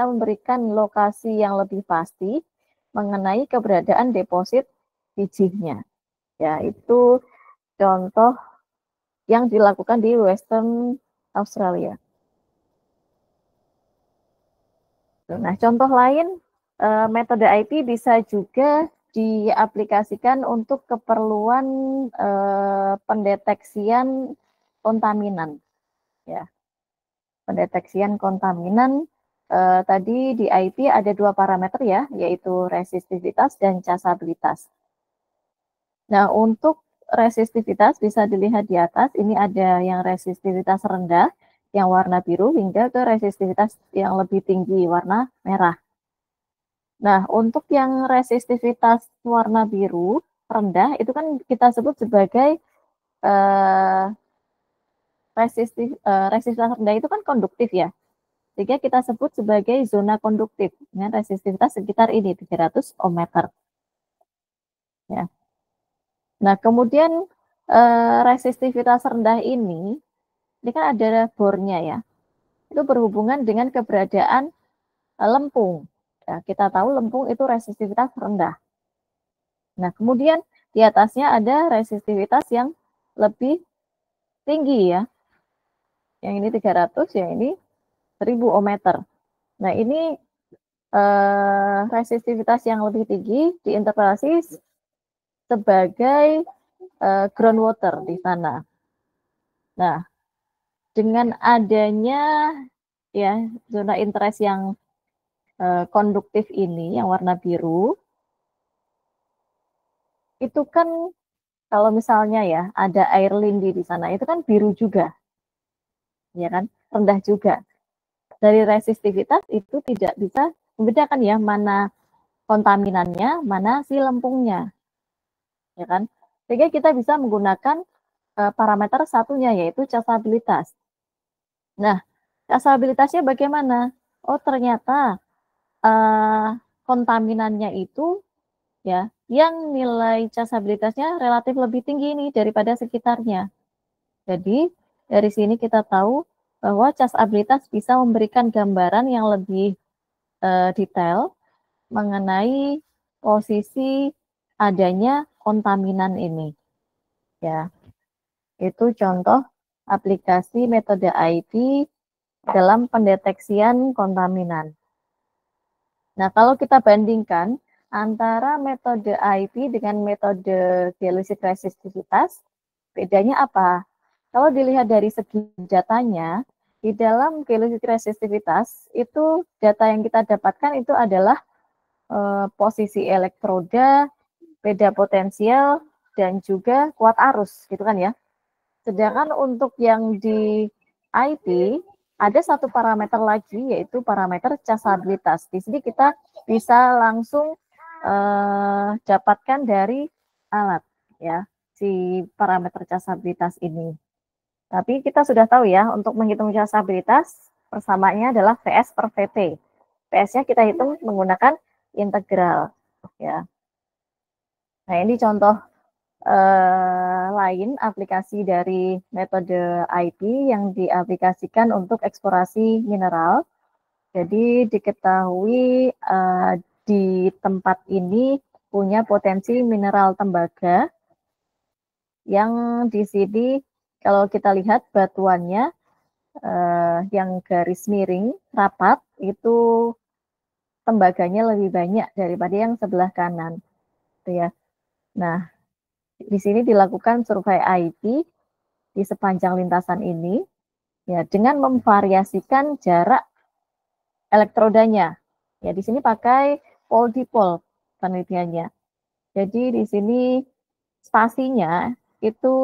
memberikan lokasi yang lebih pasti mengenai keberadaan deposit bijinya. Ya, itu contoh yang dilakukan di Western Australia. Nah, contoh lain, metode IP bisa juga diaplikasikan untuk keperluan pendeteksian kontaminan. Ya, pendeteksian kontaminan tadi di IP ada 2 parameter ya, yaitu resistivitas dan casabilitas. Nah, untuk resistivitas bisa dilihat di atas, ini ada yang resistivitas rendah, yang warna biru, hingga ke resistivitas yang lebih tinggi, warna merah. Nah, untuk yang resistivitas warna biru rendah, itu kan kita sebut sebagai resistivitas rendah itu kan konduktif ya. Sehingga kita sebut sebagai zona konduktif dengan resistivitas sekitar ini 300 ohm meter. Ya. Nah, kemudian resistivitas rendah ini kan ada bornya ya. Itu berhubungan dengan keberadaan lempung. Ya, kita tahu lempung itu resistivitas rendah. Nah, kemudian di atasnya ada resistivitas yang lebih tinggi ya. Yang ini 300, yang ini 1000 ohm meter. Nah, ini resistivitas yang lebih tinggi diinterpretasi sebagai groundwater di sana. Nah, dengan adanya ya zona interest yang konduktif ini, yang warna biru, itu kan kalau misalnya ya ada air lindi di sana, itu kan biru juga, ya kan, rendah juga. Dari resistivitas itu tidak bisa membedakan ya mana kontaminannya, mana si lempungnya, ya kan. Sehingga kita bisa menggunakan parameter satunya yaitu casabilitas. Nah, casabilitasnya bagaimana? Oh, ternyata kontaminannya itu ya yang nilai casabilitasnya relatif lebih tinggi nih daripada sekitarnya. Jadi dari sini kita tahu bahwa casabilitas bisa memberikan gambaran yang lebih detail mengenai posisi adanya kontaminan ini. Ya, itu contoh aplikasi metode IP dalam pendeteksian kontaminan. Nah, kalau kita bandingkan antara metode IP dengan metode geolisit resistivitas, bedanya apa? Kalau dilihat dari segi datanya, di dalam geolisit resistivitas, itu data yang kita dapatkan itu adalah posisi elektroda, beda potensial, dan juga kuat arus, gitu kan ya. Sedangkan untuk yang di IP, ada satu parameter lagi, yaitu parameter casabilitas. Di sini kita bisa langsung dapatkan dari alat, ya, si parameter casabilitas ini. Tapi kita sudah tahu ya, untuk menghitung casabilitas, persamaannya adalah VS per VT. VS-nya kita hitung menggunakan integral, ya. Nah, ini contoh lain aplikasi dari metode IP yang diaplikasikan untuk eksplorasi mineral. Jadi diketahui di tempat ini punya potensi mineral tembaga yang di sini kalau kita lihat batuannya yang garis miring rapat itu tembaganya lebih banyak daripada yang sebelah kanan, gitu ya. Nah, di sini dilakukan survei IP di sepanjang lintasan ini, ya, dengan memvariasikan jarak elektrodanya. Ya, di sini pakai pole dipole penelitiannya. Jadi di sini spasinya itu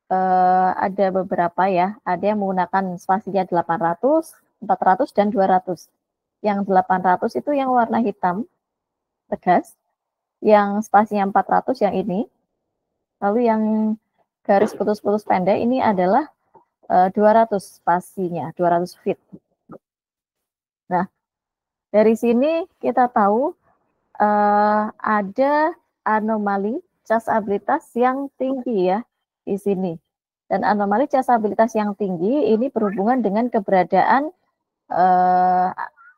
ada beberapa ya, ada yang menggunakan spasinya 800, 400, dan 200. Yang 800 itu yang warna hitam tegas, yang spasinya 400 yang ini, lalu yang garis putus-putus pendek ini adalah 200 spasinya, 200 feet. Nah, dari sini kita tahu ada anomali casabilitas yang tinggi ya di sini. Dan anomali casabilitas yang tinggi ini berhubungan dengan keberadaan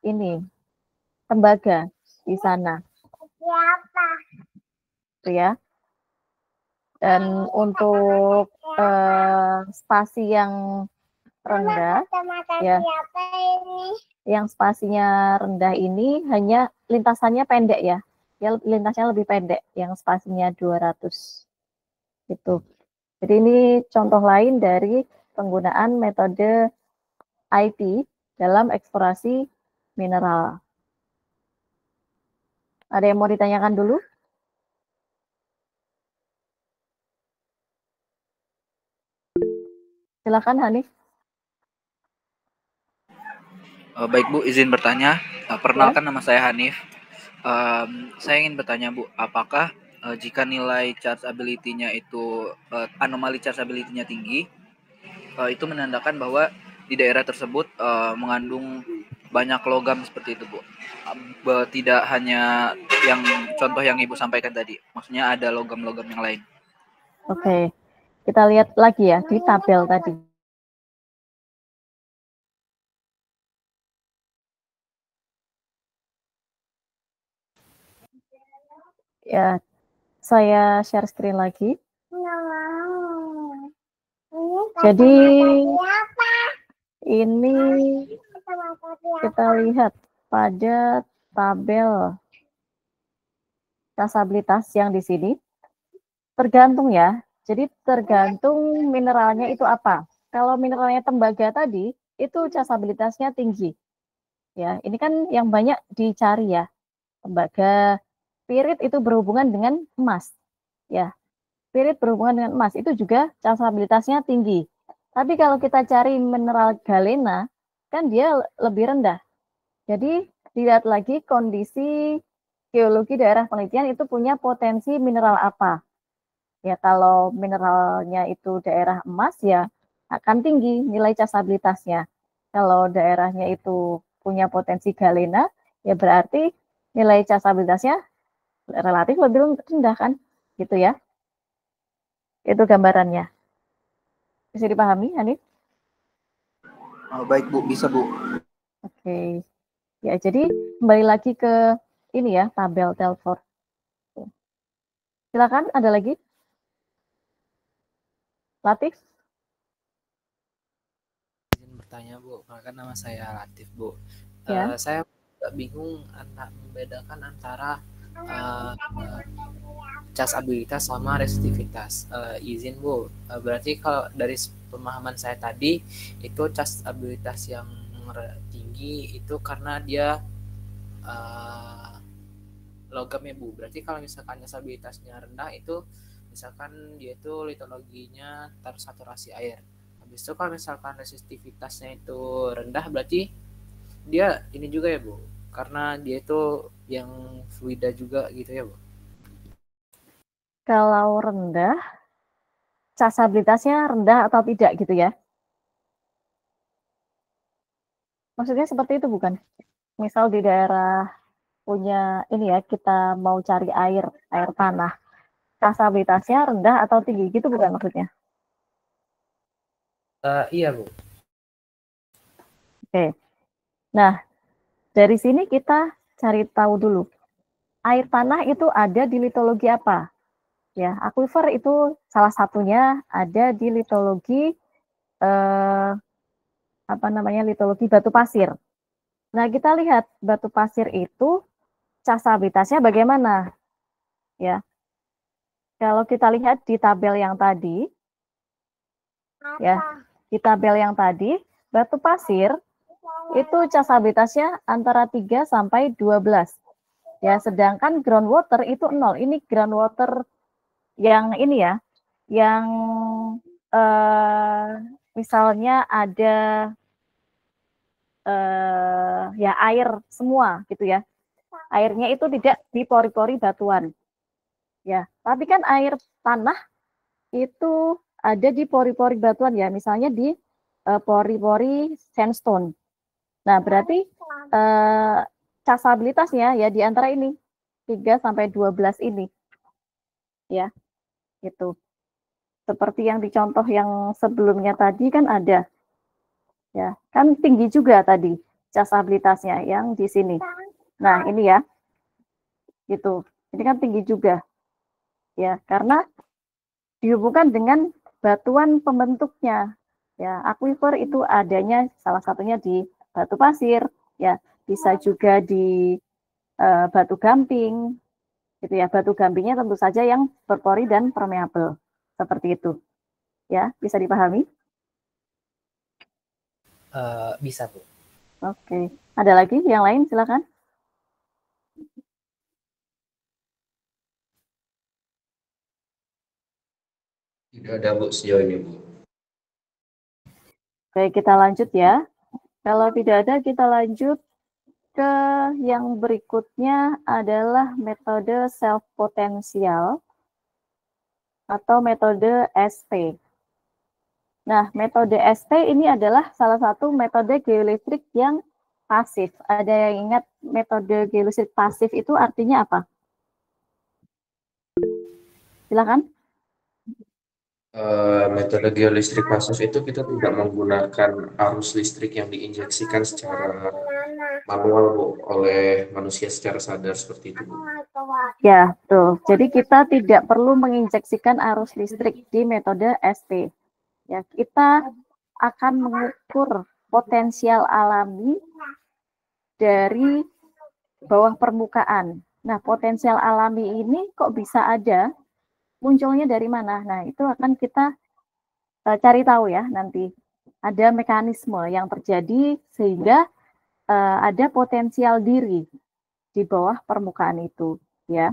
ini tembaga di sana. Gitu ya. Dan untuk spasi yang rendah, ya, yang spasinya rendah ini hanya lintasannya pendek ya, lintasnya lebih pendek, yang spasinya 200 gitu. Jadi ini contoh lain dari penggunaan metode IP dalam eksplorasi mineral. Ada yang mau ditanyakan dulu? Silakan Hanif. Baik Bu, izin bertanya. Perkenalkan, nama saya Hanif. Saya ingin bertanya Bu, apakah jika nilai charge ability-nya itu anomali charge ability-nya tinggi, itu menandakan bahwa di daerah tersebut mengandung banyak logam seperti itu Bu? Tidak hanya yang contoh yang Ibu sampaikan tadi, maksudnya ada logam-logam yang lain. Oke, kita lihat lagi ya di tabel tadi. Ya, saya share screen lagi. Jadi ini kita lihat pada tabel kasabilitas yang di sini. Tergantung ya. Jadi tergantung mineralnya itu apa. Kalau mineralnya tembaga tadi, itu kasabilitasnya tinggi. Ya, ini kan yang banyak dicari ya. Tembaga, pirit itu berhubungan dengan emas. Ya, pirit berhubungan dengan emas itu juga kasabilitasnya tinggi. Tapi kalau kita cari mineral galena, kan dia lebih rendah. Jadi dilihat lagi kondisi geologi daerah penelitian itu punya potensi mineral apa. Ya kalau mineralnya itu daerah emas ya akan tinggi nilai kasabilitasnya. Kalau daerahnya itu punya potensi galena ya berarti nilai kasabilitasnya relatif lebih rendah kan, gitu ya. Itu gambarannya. Bisa dipahami, Hanif? Baik Bu, bisa Bu. Oke. Ya, jadi kembali lagi ke ini ya, tabel Telford. Silakan, ada lagi? Latif? Izin bertanya Bu, kan nama saya Latif Bu. Ya. Saya bingung membedakan antara cas abilitas sama resistivitas. Izin Bu, berarti kalau dari pemahaman saya tadi itu cas abilitas yang tinggi itu karena dia logamnya Bu. Berarti kalau misalkan cas abilitasnya rendah itu misalkan dia itu litologinya tersaturasi air. Habis itu kalau misalkan resistivitasnya itu rendah berarti dia ini juga ya Bu, karena dia itu yang fluida juga gitu ya Bu. Kalau rendah, kasabilitasnya rendah atau tidak gitu ya? Maksudnya seperti itu bukan? Misal di daerah punya ini ya, kita mau cari air tanah. Kasabilitasnya rendah atau tinggi gitu bukan maksudnya? Iya Bu. Oke. Nah, dari sini kita cari tahu dulu. Air tanah itu ada di litologi apa? Ya, aquifer itu salah satunya ada di litologi litologi batu pasir. Nah, kita lihat batu pasir itu kasabilitasnya bagaimana? Ya. Kalau kita lihat di tabel yang tadi, ya, di tabel yang tadi, batu pasir itu kasabilitasnya antara 3 sampai 12. Ya, sedangkan groundwater itu 0. Ini groundwater yang ini ya, yang misalnya ada ya air semua gitu ya. Airnya itu tidak di pori-pori batuan. Ya, tapi kan air tanah itu ada di pori-pori batuan ya, misalnya di pori-pori sandstone. Nah, berarti kasabilitasnya ya di antara ini 3 sampai 12 ini. Ya, gitu. Seperti yang di contoh yang sebelumnya tadi kan ada. Ya, kan tinggi juga tadi. casabilitasnya yang di sini. Nah, ini ya. Gitu. Ini kan tinggi juga. Ya, karena dihubungkan dengan batuan pembentuknya. Ya, akuifer itu adanya salah satunya di batu pasir, ya, bisa juga di batu gamping, gitu ya. Batu gampingnya tentu saja yang berpori dan permeable, seperti itu. Ya, bisa dipahami? Bisa, Bu. Oke. Ada lagi yang lain? Silakan. Tidak ada, Bu, sejauh ini, Bu. Oke, kita lanjut ya. Kalau tidak ada, kita lanjut ke yang berikutnya adalah metode self-potensial atau metode ST. Nah, metode ST ini adalah salah satu metode geolistrik yang pasif. Ada yang ingat metode geolistrik pasif itu artinya apa? Silakan. Metode geolistrik pasif itu kita tidak menggunakan arus listrik yang diinjeksikan secara manual, Bu, oleh manusia secara sadar seperti itu, Bu. Ya, betul. Jadi kita tidak perlu menginjeksikan arus listrik di metode ST. Ya, kita akan mengukur potensial alami dari bawah permukaan. Nah, potensial alami ini kok bisa ada? Munculnya dari mana? Nah, itu akan kita cari tahu ya nanti. Ada mekanisme yang terjadi sehingga ada potensial diri di bawah permukaan itu, ya.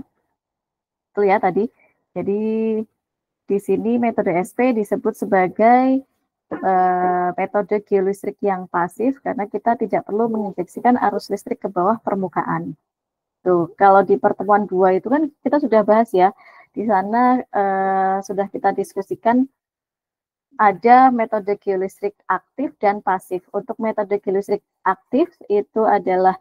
Itu ya tadi. Jadi di sini metode SP disebut sebagai metode geolistrik yang pasif karena kita tidak perlu menginjeksikan arus listrik ke bawah permukaan. Tuh, kalau di pertemuan 2 itu kan kita sudah bahas ya. Di sana sudah kita diskusikan ada metode geolistrik aktif dan pasif. Untuk metode geolistrik aktif itu adalah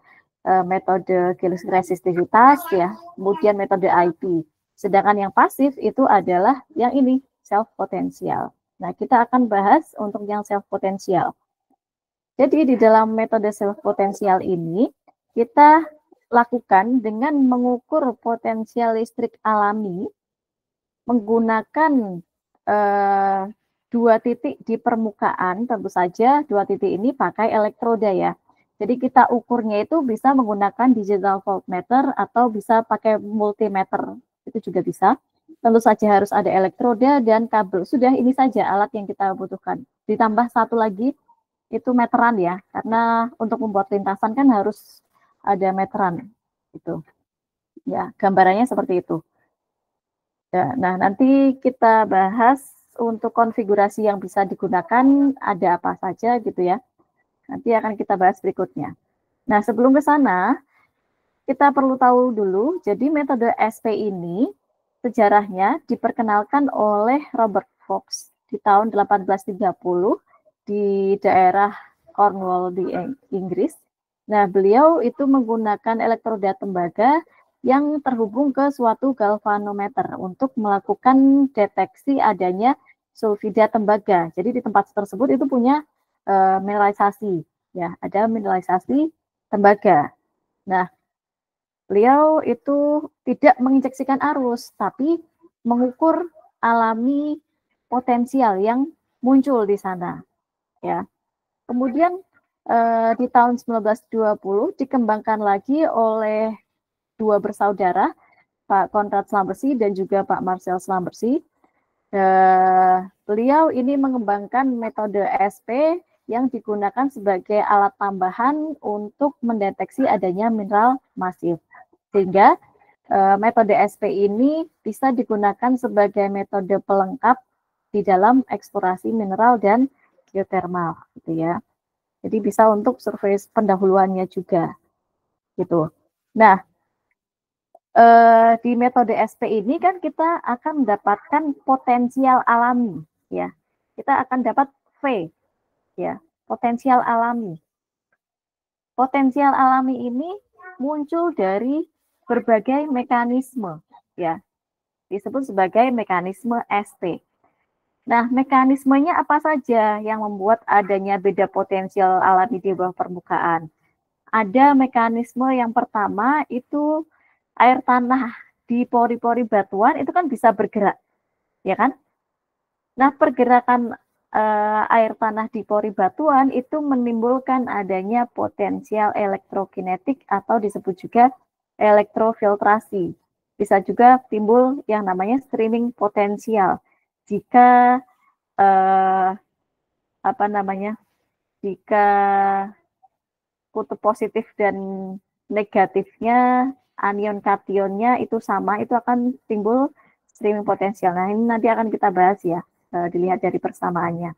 metode geolistrik resistivitas ya, kemudian metode IP. Sedangkan yang pasif itu adalah yang ini, self potensial. Nah, kita akan bahas untuk yang self potensial. Jadi di dalam metode self potensial ini kita lakukan dengan mengukur potensial listrik alami menggunakan dua titik di permukaan, tentu saja dua titik ini pakai elektroda ya. Jadi kita ukurnya itu bisa menggunakan digital voltmeter atau bisa pakai multimeter, itu juga bisa. Tentu saja harus ada elektroda dan kabel. Sudah ini saja alat yang kita butuhkan. Ditambah satu lagi itu meteran ya, karena untuk membuat lintasan kan harus ada meteran. Gitu. Ya, gambarannya seperti itu. Ya, nah, nanti kita bahas untuk konfigurasi yang bisa digunakan ada apa saja gitu ya. Nanti akan kita bahas berikutnya. Nah, sebelum ke sana, kita perlu tahu dulu, jadi metode SP ini sejarahnya diperkenalkan oleh Robert Fox di tahun 1830 di daerah Cornwall di Inggris. Nah, beliau itu menggunakan elektroda tembaga yang terhubung ke suatu galvanometer untuk melakukan deteksi adanya sulfida tembaga. Jadi di tempat tersebut itu punya mineralisasi, ya, ada mineralisasi tembaga. Nah, beliau itu tidak menginjeksikan arus, tapi mengukur alami potensial yang muncul di sana, ya. Kemudian di tahun 1920 dikembangkan lagi oleh dua bersaudara, Pak Konrad Schlumberger dan juga Pak Marcel Schlumberger. Beliau ini mengembangkan metode SP yang digunakan sebagai alat tambahan untuk mendeteksi adanya mineral masif. Sehingga metode SP ini bisa digunakan sebagai metode pelengkap di dalam eksplorasi mineral dan geotermal, gitu ya. Jadi bisa untuk survei pendahuluannya juga, gitu. Nah, di metode SP ini kan kita akan mendapatkan potensial alami, ya. Kita akan dapat V, ya, potensial alami. Potensial alami ini muncul dari berbagai mekanisme, ya, disebut sebagai mekanisme ST. Nah, mekanismenya apa saja yang membuat adanya beda potensial alami di bawah permukaan? ada mekanisme yang pertama itu air tanah di pori-pori batuan itu kan bisa bergerak, ya kan? Nah, pergerakan air tanah di pori batuan itu menimbulkan adanya potensial elektrokinetik atau disebut juga elektrofiltrasi. Bisa juga timbul yang namanya streaming potensial jika jika kutub positif dan negatifnya anion kationnya itu sama, itu akan timbul streaming potensial. Nah, ini nanti akan kita bahas ya, dilihat dari persamaannya.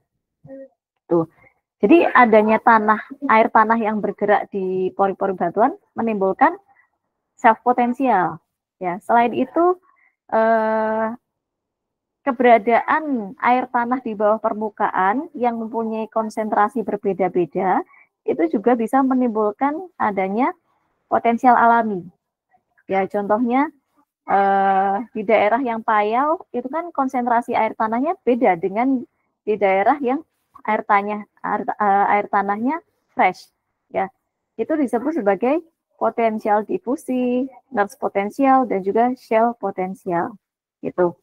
Tuh. Jadi adanya air tanah yang bergerak di pori-pori batuan menimbulkan self potensial. Ya, selain itu keberadaan air tanah di bawah permukaan yang mempunyai konsentrasi berbeda-beda itu juga bisa menimbulkan adanya potensial alami. Ya, contohnya di daerah yang payau itu kan konsentrasi air tanahnya beda dengan di daerah yang air tanahnya fresh. Ya, itu disebut sebagai potensial difusi, Nernst potensial, dan juga Shell potensial. Gitu.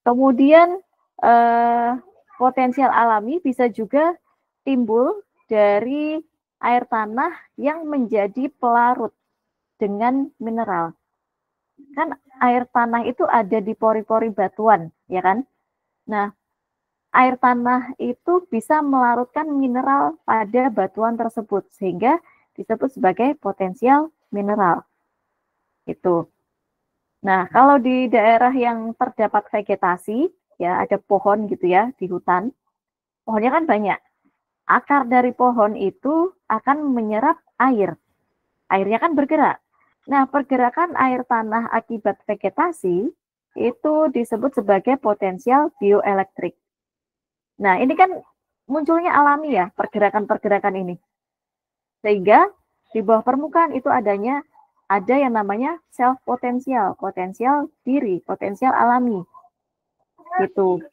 Kemudian potensial alami bisa juga timbul dari air tanah yang menjadi pelarut dengan mineral. Kan air tanah itu ada di pori-pori batuan, ya kan? Nah, air tanah itu bisa melarutkan mineral pada batuan tersebut, sehingga disebut sebagai potensial mineral. Itu. Nah, kalau di daerah yang terdapat vegetasi, ya ada pohon gitu ya, di hutan, pohonnya kan banyak. Akar dari pohon itu akan menyerap air. Airnya kan bergerak. Nah, pergerakan air tanah akibat vegetasi itu disebut sebagai potensial bioelektrik. Nah, ini kan munculnya alami ya, pergerakan-pergerakan ini. Sehingga di bawah permukaan itu ada yang namanya self potensial, potensial diri, potensial alami. Gitu.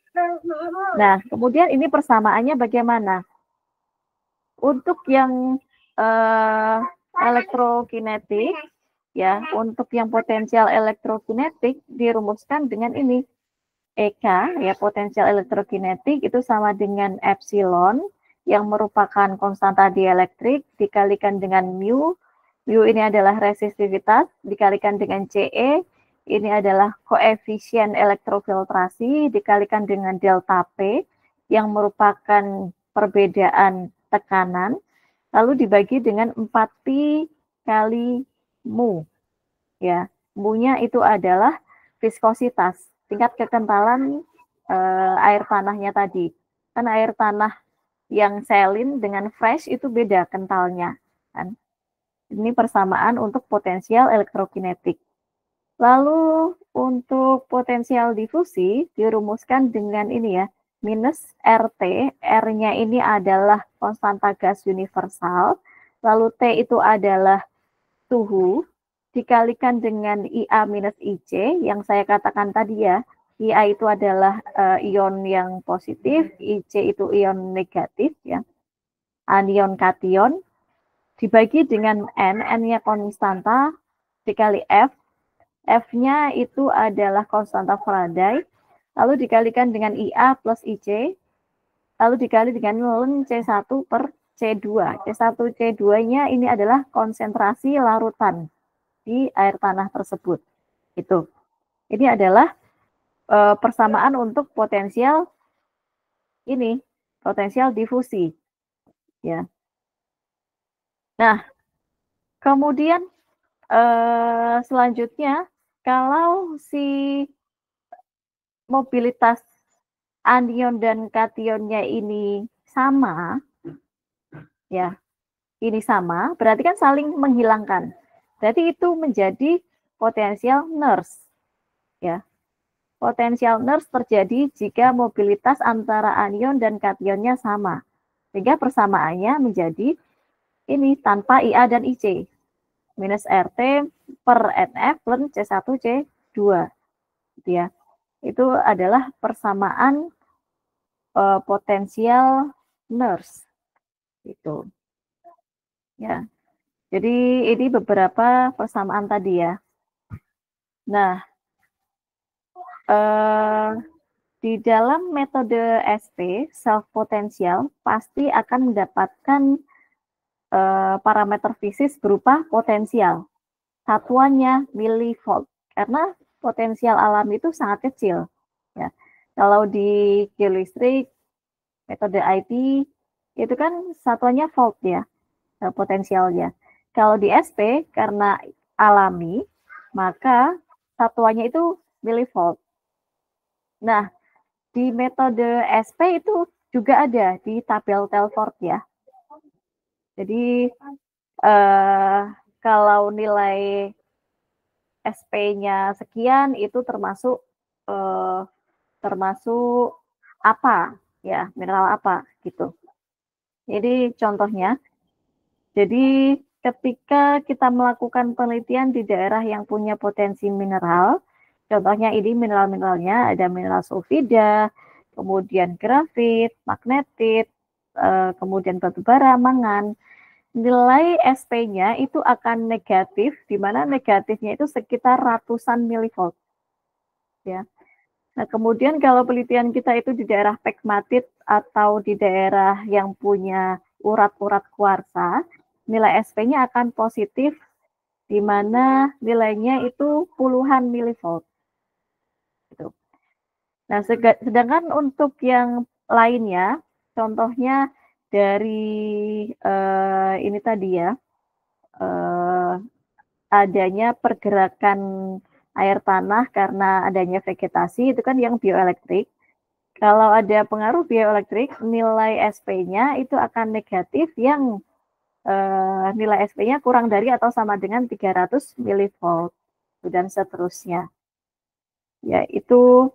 Nah, kemudian ini persamaannya bagaimana? Untuk yang elektrokinetik, ya, untuk yang potensial elektrokinetik dirumuskan dengan ini. EK, ya, potensial elektrokinetik itu sama dengan epsilon yang merupakan konstanta dielektrik dikalikan dengan mu. Mu ini adalah resistivitas dikalikan dengan CE. Ini adalah koefisien elektrofiltrasi dikalikan dengan delta P yang merupakan perbedaan tekanan. Lalu dibagi dengan 4pi kali mu. Ya, mu-nya itu adalah viskositas, tingkat kekentalan air tanahnya tadi. Kan air tanah yang salin dengan fresh itu beda kentalnya, kan. Ini persamaan untuk potensial elektrokinetik. Lalu untuk potensial difusi dirumuskan dengan ini ya, minus RT, R-nya ini adalah konstanta gas universal, lalu T itu adalah suhu, dikalikan dengan IA minus IC, yang saya katakan tadi ya, IA itu adalah ion yang positif, IC itu ion negatif, ya, anion kation, dibagi dengan N-nya konstanta, dikali F, F-nya itu adalah konstanta Faraday, lalu dikalikan dengan IA plus IC, lalu dikali dengan ln C1 per C2. C1, C2-nya ini adalah konsentrasi larutan di air tanah tersebut. Itu. Ini adalah persamaan untuk potensial ini, potensial difusi. Ya. Nah, kemudian selanjutnya, kalau si mobilitas anion dan kationnya ini sama, ya, ini sama, berarti kan saling menghilangkan. Berarti itu menjadi potensial Nernst. Ya. Potensial Nernst terjadi jika mobilitas antara anion dan kationnya sama. Sehingga persamaannya menjadi ini tanpa IA dan IC. Minus RT per NF plus C1 C2. Gitu ya. Itu adalah persamaan potensial Nernst. Gitu. Ya. Jadi ini beberapa persamaan tadi ya. Nah, di dalam metode SP, self potensial, pasti akan mendapatkan parameter fisik berupa potensial. Satuannya milivolt, karena potensial alam itu sangat kecil. Ya. Kalau di geolistrik, metode IP, itu kan satuannya volt ya, potensialnya. Kalau di SP, karena alami, maka satuannya itu milivolt. Nah, di metode SP itu juga ada di tabel Telford ya. Jadi kalau nilai SP-nya sekian itu termasuk apa ya, mineral apa gitu. Jadi contohnya, jadi ketika kita melakukan penelitian di daerah yang punya potensi mineral, contohnya ini mineral-mineralnya ada mineral sulfida, kemudian grafit, magnetit, kemudian batu bara, mangan. Nilai SP-nya itu akan negatif, di mana negatifnya itu sekitar ratusan milivolt. Ya. Nah, kemudian kalau penelitian kita itu di daerah pegmatit atau di daerah yang punya urat-urat kuarsa, nilai SP-nya akan positif, di mana nilainya itu puluhan milivolt. Gitu. Nah, sedangkan untuk yang lainnya, contohnya dari ini tadi ya, adanya pergerakan air tanah karena adanya vegetasi, itu kan yang bioelektrik. Kalau ada pengaruh bioelektrik, nilai SP-nya itu akan negatif yang nilai SP-nya kurang dari atau sama dengan 300 milivolt dan seterusnya. Ya, itu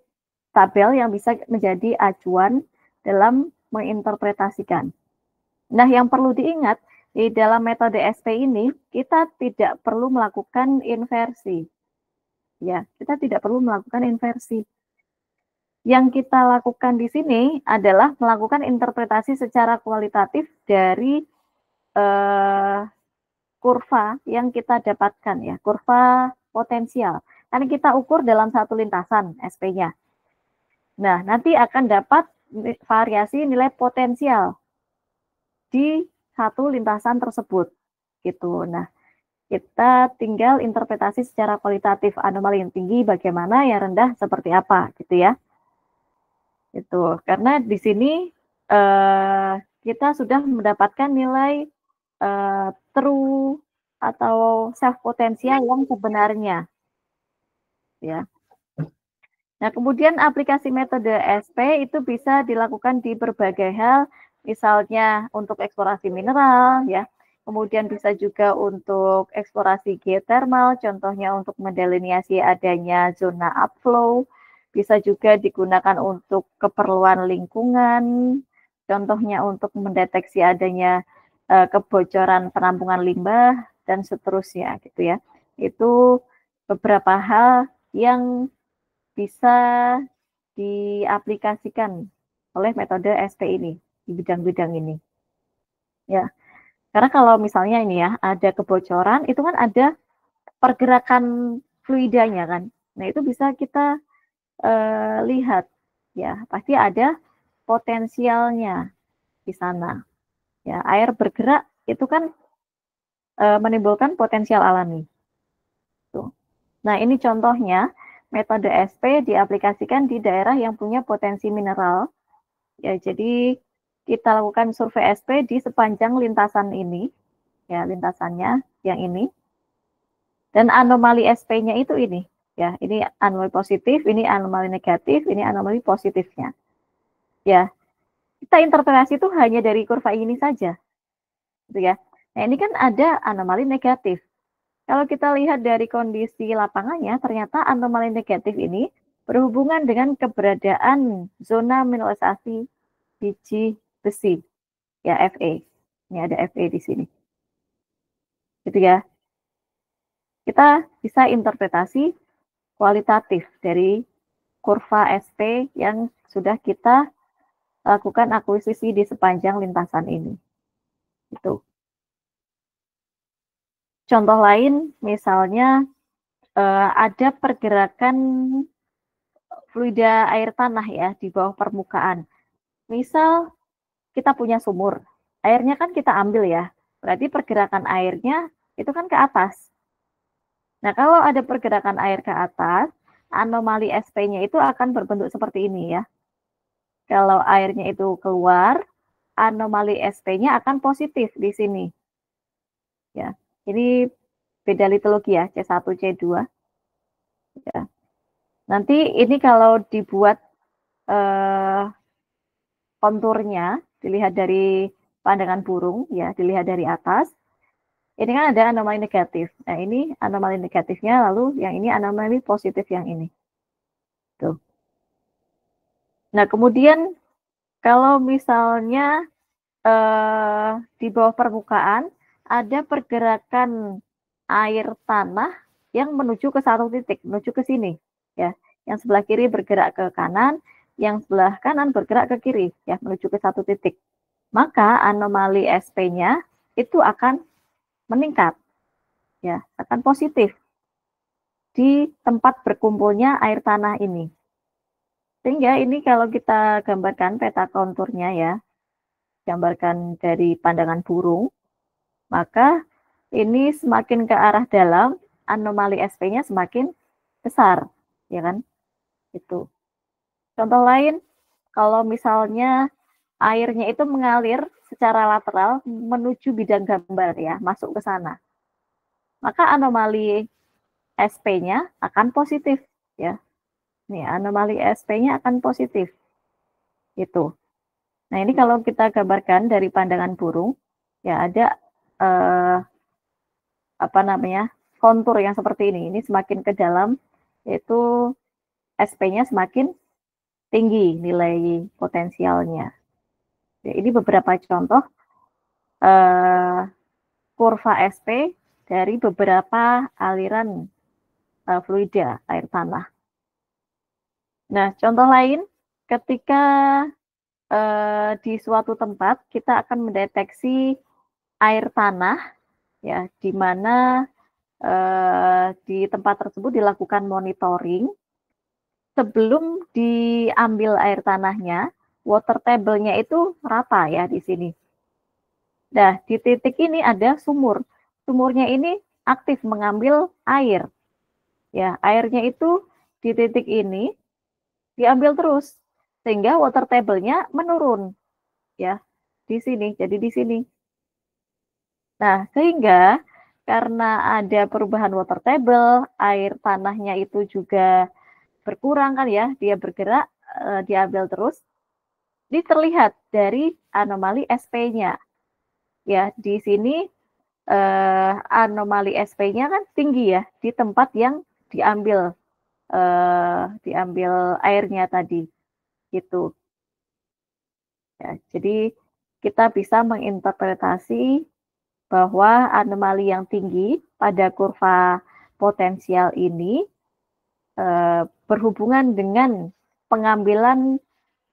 tabel yang bisa menjadi acuan dalam menginterpretasikan. Nah, yang perlu diingat, di dalam metode SP ini, kita tidak perlu melakukan inversi. Ya, kita tidak perlu melakukan inversi. Yang kita lakukan di sini adalah melakukan interpretasi secara kualitatif dari kurva yang kita dapatkan ya, kurva potensial. Kan kita ukur dalam satu lintasan SP-nya. Nah, nanti akan dapat variasi nilai potensial di satu lintasan tersebut. Gitu. Nah, kita tinggal interpretasi secara kualitatif anomali yang tinggi bagaimana, yang rendah seperti apa gitu ya. Itu karena di sini kita sudah mendapatkan nilai true atau self potensial yang sebenarnya ya. Nah, kemudian aplikasi metode SP itu bisa dilakukan di berbagai hal, misalnya untuk eksplorasi mineral ya. Kemudian bisa juga untuk eksplorasi geothermal, contohnya untuk mendeliniasi adanya zona upflow. Bisa juga digunakan untuk keperluan lingkungan, contohnya untuk mendeteksi adanya kebocoran penampungan limbah dan seterusnya gitu ya. Itu beberapa hal yang bisa diaplikasikan oleh metode SP ini di bidang-bidang ini. Ya. Karena kalau misalnya ini ya, ada kebocoran, itu kan ada pergerakan fluidanya kan. Nah, itu bisa kita lihat ya, pasti ada potensialnya di sana. Ya, air bergerak itu kan menimbulkan potensial alami. Tuh. Nah, ini contohnya metode SP diaplikasikan di daerah yang punya potensi mineral. Ya, jadi kita lakukan survei SP di sepanjang lintasan ini, ya lintasannya yang ini. Dan anomali SP-nya itu ini, ya ini anomali positif, ini anomali negatif, ini anomali positifnya. Ya, kita interpretasi itu hanya dari kurva ini saja, gitu ya. Nah, ini kan ada anomali negatif. Kalau kita lihat dari kondisi lapangannya, ternyata anomali negatif ini berhubungan dengan keberadaan zona mineralisasi biji besi, ya Fe. Ini ada Fe di sini. Gitu ya. Kita bisa interpretasi kualitatif dari kurva SP yang sudah kita lakukan akuisisi di sepanjang lintasan ini. Itu. contoh lain misalnya ada pergerakan fluida air tanah ya di bawah permukaan. Misal kita punya sumur, airnya kan kita ambil ya, berarti pergerakan airnya itu kan ke atas. Nah, kalau ada pergerakan air ke atas, anomali SP-nya itu akan berbentuk seperti ini ya. Kalau airnya itu keluar, anomali SP-nya akan positif di sini. Ya, ini beda litologi ya, C1, C2. Ya. Nanti ini kalau dibuat konturnya, dilihat dari pandangan burung, ya, dilihat dari atas, ini kan ada anomali negatif. Nah, ini anomali negatifnya, lalu yang ini anomali positif yang ini. Tuh. Nah, kemudian kalau misalnya di bawah permukaan ada pergerakan air tanah yang menuju ke satu titik, menuju ke sini, ya. Yang sebelah kiri bergerak ke kanan, yang sebelah kanan bergerak ke kiri, ya, menuju ke satu titik. Maka anomali SP-nya itu akan meningkat, ya, akan positif di tempat berkumpulnya air tanah ini. Sehingga ini kalau kita gambarkan peta konturnya ya, gambarkan dari pandangan burung, maka ini semakin ke arah dalam, anomali SP-nya semakin besar, ya kan? Itu. Contoh lain, kalau misalnya airnya itu mengalir secara lateral menuju bidang gambar ya, masuk ke sana. Maka anomali SP-nya akan positif ya. Nih, anomali SP-nya akan positif. Itu. Nah, ini kalau kita gambarkan dari pandangan burung, ya ada apa namanya? Kontur yang seperti ini. Ini semakin ke dalam yaitu SP-nya semakin tinggi nilai potensialnya. Ya, ini beberapa contoh kurva SP dari beberapa aliran fluida air tanah. Nah, contoh lain, ketika di suatu tempat kita akan mendeteksi air tanah, ya, di mana di tempat tersebut dilakukan monitoring. Sebelum diambil air tanahnya, water table-nya itu rata ya di sini. Nah, di titik ini ada sumur. Sumurnya ini aktif mengambil air. Ya, airnya itu di titik ini diambil terus sehingga water table-nya menurun. Ya, di sini. Jadi di sini. Nah, sehingga karena ada perubahan water table, air tanahnya itu juga berkurang kan ya, dia bergerak, diambil terus. Ini terlihat dari anomali SP-nya. Ya, di sini anomali SP-nya kan tinggi ya di tempat yang diambil airnya tadi gitu. Ya, jadi kita bisa menginterpretasi bahwa anomali yang tinggi pada kurva potensial ini berhubungan dengan pengambilan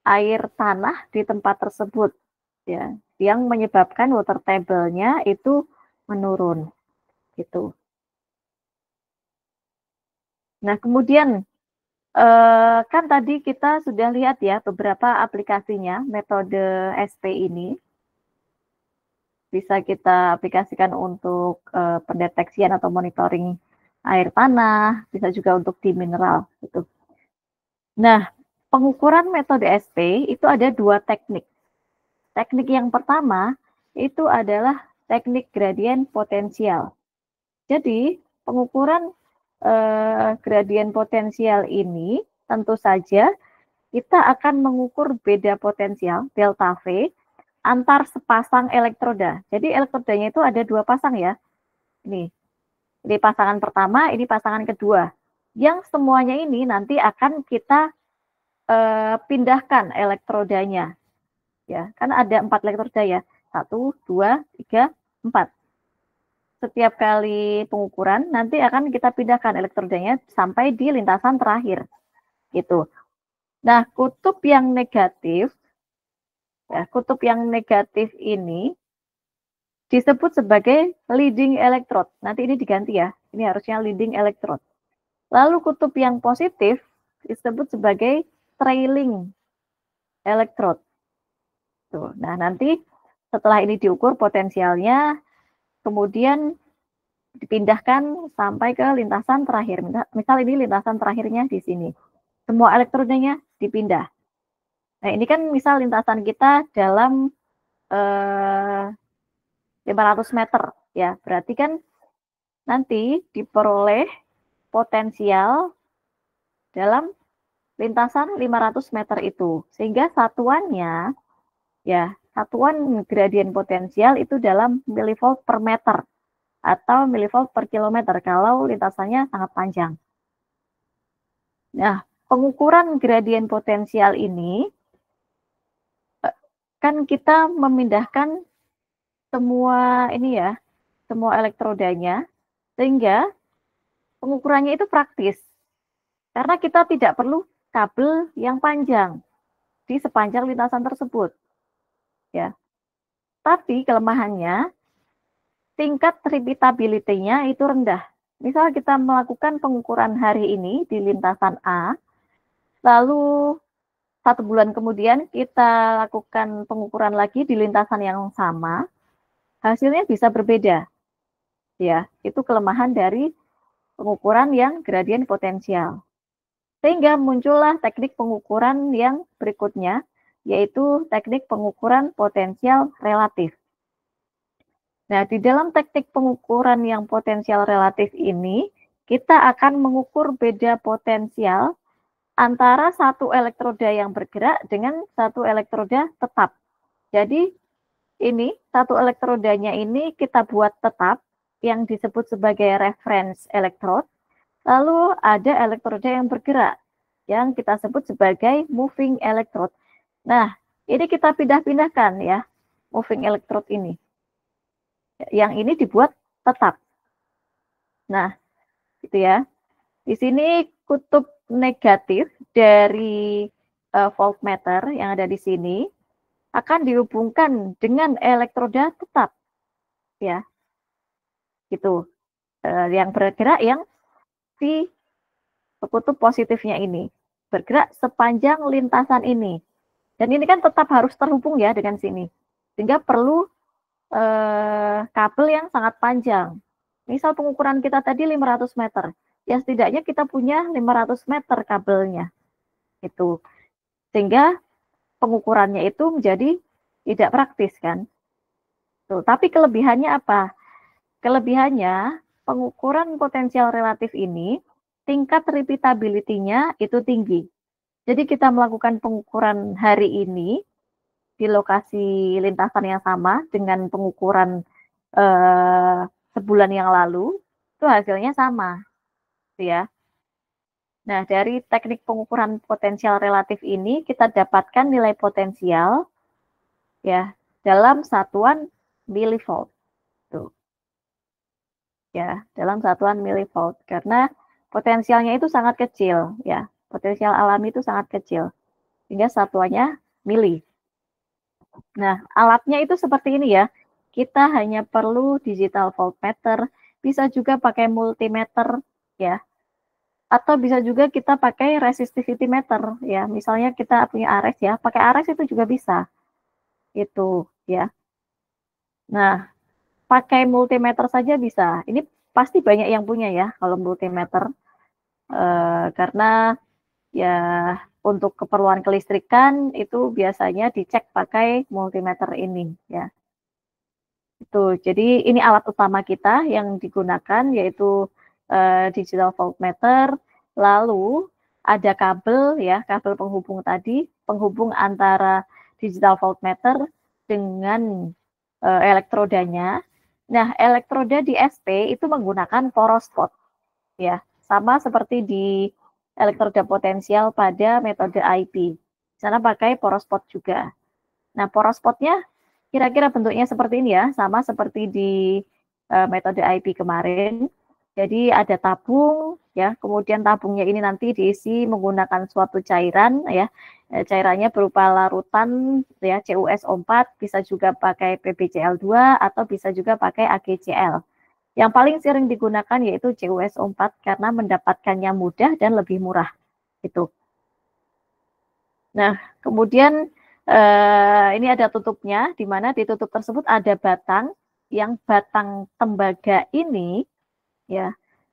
air tanah di tempat tersebut ya, yang menyebabkan water table-nya itu menurun gitu. Nah, kemudian kan tadi kita sudah lihat ya beberapa aplikasinya metode SP ini bisa kita aplikasikan untuk pendeteksian atau monitoring air tanah, bisa juga untuk di mineral gitu. Nah, pengukuran metode SP itu ada dua teknik. Teknik yang pertama itu adalah teknik gradien potensial. Jadi, pengukuran gradien potensial ini tentu saja kita akan mengukur beda potensial delta V antar sepasang elektroda. Jadi elektrodanya itu ada dua pasang ya. Ini pasangan pertama, ini pasangan kedua. Yang semuanya ini nanti akan kita pindahkan elektrodanya. Ya, kan ada 4 elektroda ya. 1, 2, 3, 4. Setiap kali pengukuran nanti akan kita pindahkan elektrodanya sampai di lintasan terakhir. Gitu. Nah, kutub yang negatif ini disebut sebagai leading electrode. Nanti ini diganti ya. Ini harusnya leading electrode. Lalu kutub yang positif disebut sebagai trailing electrode. Tuh. Nah, nanti setelah ini diukur potensialnya, kemudian dipindahkan sampai ke lintasan terakhir. Misal ini lintasan terakhirnya di sini. Semua elektrodenya dipindah. Nah, ini kan misal lintasan kita dalam 500 meter ya. Berarti kan nanti diperoleh potensial dalam lintasan 500 meter itu. Sehingga satuannya ya, satuan gradien potensial itu dalam milivolt per meter atau milivolt per kilometer kalau lintasannya sangat panjang. Nah, pengukuran gradien potensial ini kan kita memindahkan semua ini ya, semua elektrodanya, sehingga pengukurannya itu praktis. Karena kita tidak perlu kabel yang panjang di sepanjang lintasan tersebut. Ya. Tapi kelemahannya tingkat repeatability-nya itu rendah. Misal kita melakukan pengukuran hari ini di lintasan A, lalu 1 bulan kemudian kita lakukan pengukuran lagi di lintasan yang sama, hasilnya bisa berbeda. Ya, itu kelemahan dari pengukuran yang gradien potensial. Sehingga muncullah teknik pengukuran yang berikutnya, yaitu teknik pengukuran potensial relatif. Nah, di dalam teknik pengukuran yang potensial relatif ini, kita akan mengukur beda potensial antara satu elektroda yang bergerak dengan satu elektroda tetap. Jadi, ini satu elektrodanya ini kita buat tetap yang disebut sebagai reference electrode. Lalu ada elektroda yang bergerak yang kita sebut sebagai moving electrode. Nah, ini kita pindah-pindahkan ya, moving electrode ini. Yang ini dibuat tetap. Nah, gitu ya. Di sini kutub negatif dari voltmeter yang ada di sini akan dihubungkan dengan elektroda tetap. Ya. Gitu. Yang bergerak yang di kutub positifnya ini. Bergerak sepanjang lintasan ini. Dan ini kan tetap harus terhubung ya dengan sini. Sehingga perlu kabel yang sangat panjang. Misal pengukuran kita tadi 500 meter. Ya setidaknya kita punya 500 meter kabelnya. Itu. Sehingga pengukurannya itu menjadi tidak praktis kan. Tuh, tapi kelebihannya apa? Kelebihannya pengukuran potensial relatif ini tingkat repeatability-nya itu tinggi. Jadi kita melakukan pengukuran hari ini di lokasi lintasan yang sama dengan pengukuran sebulan yang lalu, itu hasilnya sama. Ya. Nah, dari teknik pengukuran potensial relatif ini kita dapatkan nilai potensial ya dalam satuan milivolt. Tuh. Ya, dalam satuan milivolt karena potensialnya itu sangat kecil ya. Potensial alami itu sangat kecil. Sehingga satuannya mili. Nah, alatnya itu seperti ini ya. Kita hanya perlu digital voltmeter, bisa juga pakai multimeter ya. Atau bisa juga kita pakai resistivity meter ya. Misalnya kita punya Ares ya, pakai Ares itu juga bisa. Itu ya. Nah, pakai multimeter saja bisa. Ini pasti banyak yang punya ya kalau multimeter. Karena ya untuk keperluan kelistrikan itu biasanya dicek pakai multimeter ini ya. Itu. Jadi ini alat utama kita yang digunakan yaitu digital voltmeter. Lalu ada kabel ya, kabel penghubung tadi, penghubung antara digital voltmeter dengan elektrodanya. Nah, elektroda di SP itu menggunakan poros spot ya, sama seperti di elektroda potensial pada metode IP. Di sana pakai poros spot juga. Nah, poros spotnya kira-kira bentuknya seperti ini ya, sama seperti di metode IP kemarin. Jadi ada tabung ya, kemudian tabungnya ini nanti diisi menggunakan suatu cairan ya. Cairannya berupa larutan ya CuSO4, bisa juga pakai PbCl2 atau bisa juga pakai AgCl. Yang paling sering digunakan yaitu CuSO4 karena mendapatkannya mudah dan lebih murah. Itu. Nah, kemudian ini ada tutupnya, di mana di tutup tersebut ada batang, yang batang tembaga ini ya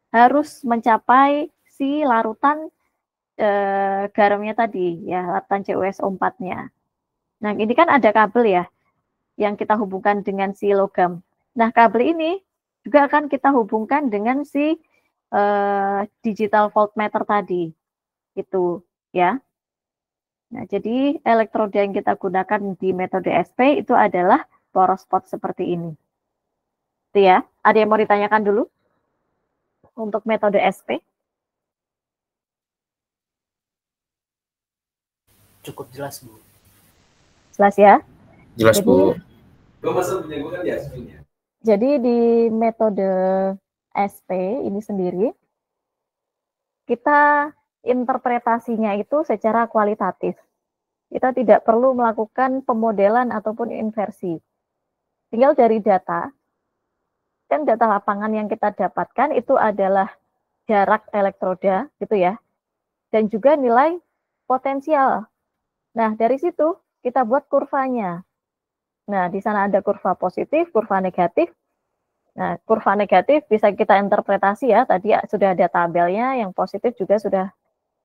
harus mencapai si larutan garamnya tadi, ya larutan CuSO4-nya. Nah, ini kan ada kabel ya, yang kita hubungkan dengan si logam. Nah, kabel ini juga akan kita hubungkan dengan si digital voltmeter tadi, gitu ya. Nah, jadi elektroda yang kita gunakan di metode SP itu adalah poros spot seperti ini. Itu ya. Ada yang mau ditanyakan dulu untuk metode SP? Cukup jelas, Bu. Jelas ya? Jelas, Jadi, Bu. Jadi di metode SP ini sendiri, kita interpretasinya itu secara kualitatif. Kita tidak perlu melakukan pemodelan ataupun inversi. Tinggal dari data, kan data lapangan yang kita dapatkan itu adalah jarak elektroda, gitu ya, dan juga nilai potensial. Nah, dari situ kita buat kurvanya. Nah, di sana ada kurva positif, kurva negatif. Nah, kurva negatif bisa kita interpretasi ya, tadi sudah ada tabelnya, yang positif juga sudah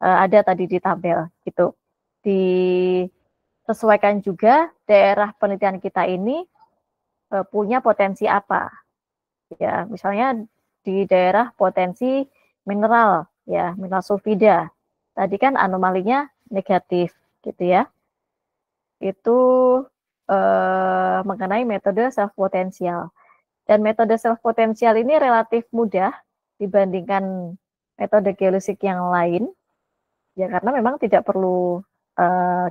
ada tadi di tabel, gitu. Disesuaikan juga daerah penelitian kita ini punya potensi apa. Ya, misalnya di daerah potensi mineral, ya, mineral sulfida. Tadi kan anomalinya negatif, gitu ya. Itu mengenai metode self potensial. Dan metode self potensial ini relatif mudah dibandingkan metode geodesik yang lain, ya karena memang tidak perlu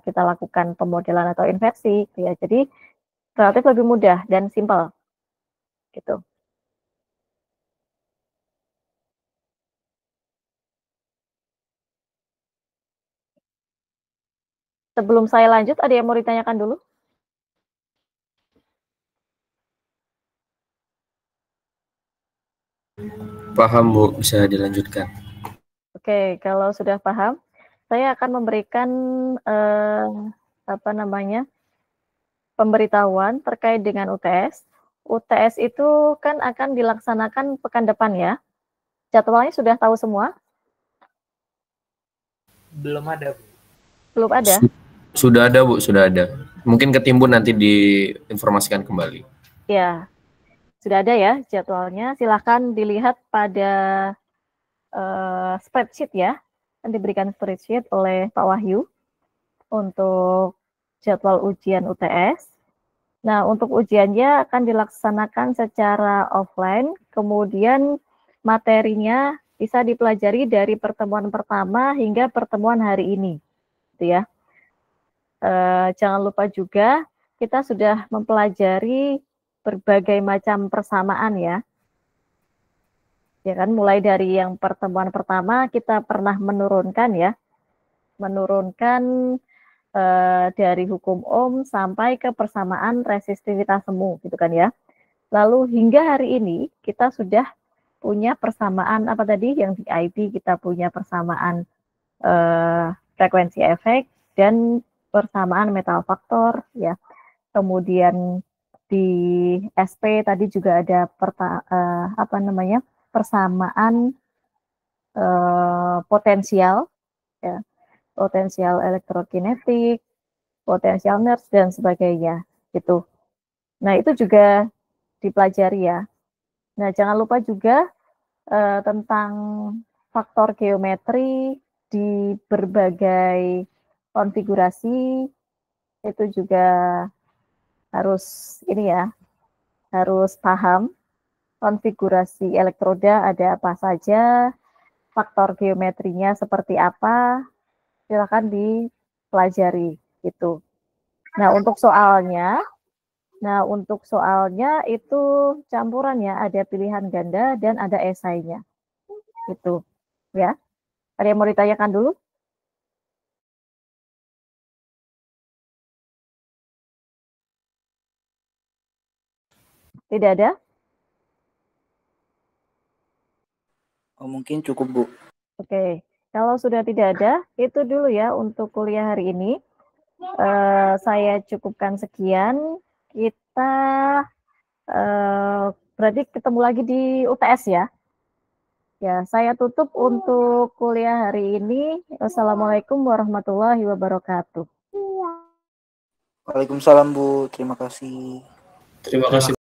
kita lakukan pemodelan atau inversi, gitu ya. Jadi relatif lebih mudah dan simpel, gitu. Sebelum saya lanjut, ada yang mau ditanyakan dulu? Paham, Bu. Bisa dilanjutkan. Oke, kalau sudah paham, saya akan memberikan pemberitahuan terkait dengan UTS. UTS itu kan akan dilaksanakan pekan depan ya. Jadwalnya sudah tahu semua? Belum ada, Bu. Belum ada? Sudah ada, Bu. Sudah ada. Mungkin ketimbun nanti diinformasikan kembali. Ya, sudah ada ya jadwalnya. Silahkan dilihat pada spreadsheet ya. Kan diberikan spreadsheet oleh Pak Wahyu untuk jadwal ujian UTS. Nah, untuk ujiannya akan dilaksanakan secara offline, kemudian materinya bisa dipelajari dari pertemuan pertama hingga pertemuan hari ini, gitu ya. Jangan lupa juga kita sudah mempelajari berbagai macam persamaan ya. Ya kan, mulai dari yang pertemuan pertama kita pernah menurunkan dari hukum Ohm sampai ke persamaan resistivitas semu, gitu kan ya. Lalu hingga hari ini kita sudah punya persamaan apa tadi yang di IB, kita punya persamaan frekuensi efek dan persamaan metal faktor ya. Kemudian di SP tadi juga ada persamaan potensial ya. Potensial elektrokinetik, potensial Nernst dan sebagainya gitu. Nah, itu juga dipelajari ya. Nah, jangan lupa juga tentang faktor geometri di berbagai konfigurasi, itu juga harus harus paham konfigurasi elektroda ada apa saja, faktor geometrinya seperti apa, silakan dipelajari itu. Nah, untuk soalnya itu campurannya ada pilihan ganda dan ada esainya. Gitu ya. Ada yang mau ditanyakan dulu? Tidak ada? Oh, mungkin cukup, Bu. Oke, kalau sudah tidak ada, itu dulu ya untuk kuliah hari ini. Saya cukupkan sekian. Kita berarti ketemu lagi di UTS ya. Ya, saya tutup untuk kuliah hari ini. Wassalamualaikum warahmatullahi wabarakatuh. Waalaikumsalam, Bu. Terima kasih. Terima kasih.